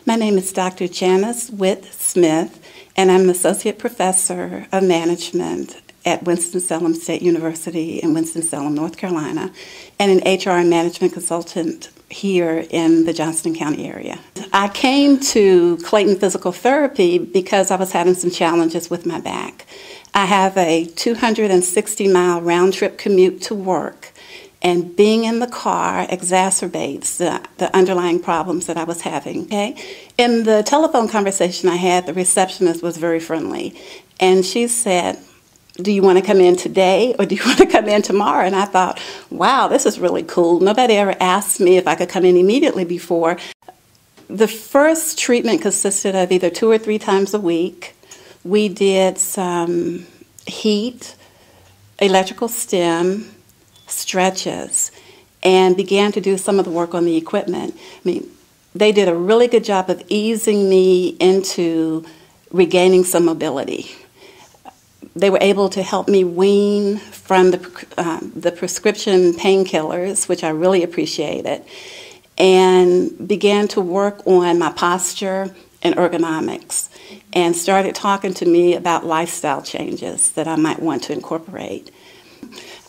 My name is Dr. Janice Witt-Smith, and I'm an Associate Professor of Management at Winston-Salem State University in Winston-Salem, North Carolina, and an HR and Management Consultant here in the Johnston County area. I came to Clayton Physical Therapy because I was having some challenges with my back. I have a 260-mile round-trip commute to work, and being in the car exacerbates the underlying problems that I was having. Okay? In the telephone conversation I had, the receptionist was very friendly, and she said, "Do you want to come in today or do you want to come in tomorrow?" And I thought, wow, this is really cool. Nobody ever asked me if I could come in immediately before. The first treatment consisted of either 2 or 3 times a week. We did some heat, electrical stim, stretches, and began to do some of the work on the equipment. I mean, they did a really good job of easing me into regaining some mobility. They were able to help me wean from the prescription painkillers, which I really appreciated, and began to work on my posture and ergonomics, and started talking to me about lifestyle changes that I might want to incorporate.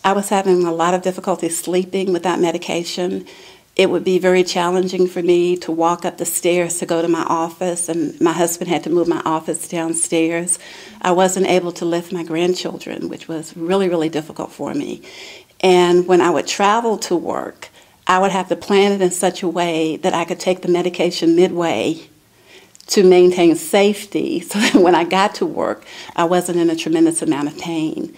I was having a lot of difficulty sleeping without medication. It would be very challenging for me to walk up the stairs to go to my office, and my husband had to move my office downstairs. I wasn't able to lift my grandchildren, which was really, really difficult for me. And when I would travel to work, I would have to plan it in such a way that I could take the medication midway to maintain safety so that when I got to work, I wasn't in a tremendous amount of pain.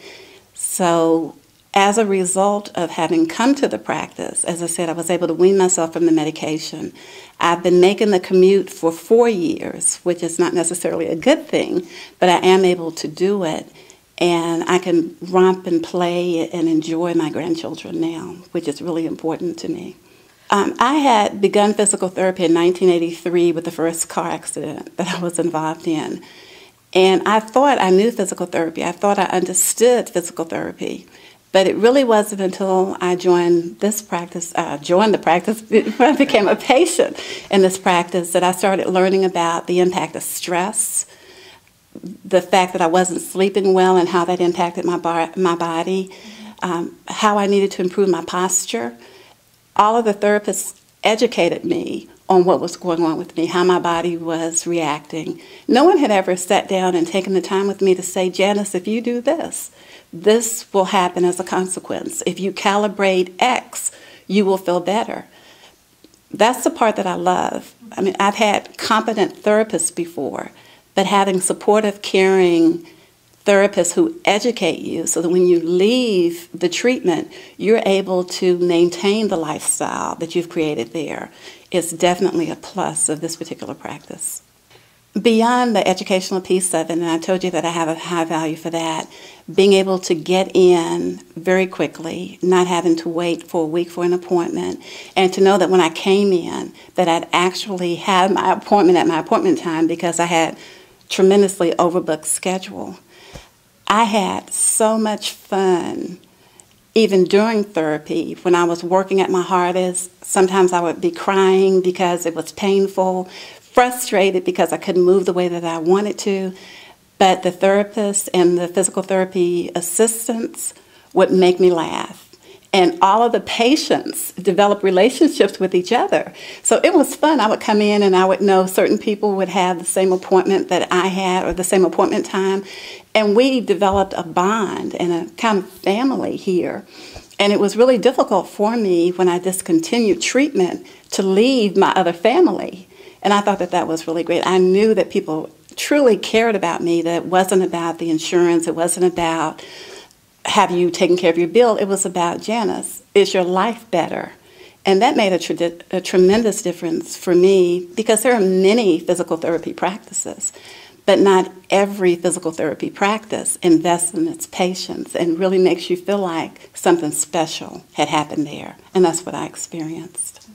So as a result of having come to the practice, as I said, I was able to wean myself from the medication. I've been making the commute for 4 years, which is not necessarily a good thing, but I am able to do it, and I can romp and play and enjoy my grandchildren now, which is really important to me. I had begun physical therapy in 1983 with the first car accident that I was involved in, and I thought I knew physical therapy. I thought I understood physical therapy. But it really wasn't until I joined the practice, when I became a patient in this practice, that I started learning about the impact of stress, the fact that I wasn't sleeping well and how that impacted my body, how I needed to improve my posture. All of the therapists educated me on what was going on with me, how my body was reacting. No one had ever sat down and taken the time with me to say, "Janice, if you do this, this will happen as a consequence. If you calibrate X, you will feel better." That's the part that I love. I mean, I've had competent therapists before, but having supportive, caring therapists who educate you so that when you leave the treatment, you're able to maintain the lifestyle that you've created there is definitely a plus of this particular practice. Beyond the educational piece of it, and I told you that I have a high value for that, being able to get in very quickly, not having to wait for a week for an appointment, and to know that when I came in, that I'd actually had my appointment at my appointment time because I had tremendously overbooked schedule. I had so much fun even during therapy. When I was working at my hardest, sometimes I would be crying because it was painful, frustrated because I couldn't move the way that I wanted to, but the therapists and the physical therapy assistants would make me laugh. And all of the patients developed relationships with each other. So it was fun. I would come in and I would know certain people would have the same appointment that I had or the same appointment time. And we developed a bond and a kind of family here. And it was really difficult for me when I discontinued treatment to leave my other family. And I thought that that was really great. I knew that people truly cared about me, that it wasn't about the insurance, it wasn't about have you taken care of your bill, it was about, Janice, is your life better? And that made a tremendous difference for me because there are many physical therapy practices, but not every physical therapy practice invests in its patients and really makes you feel like something special had happened there. And that's what I experienced.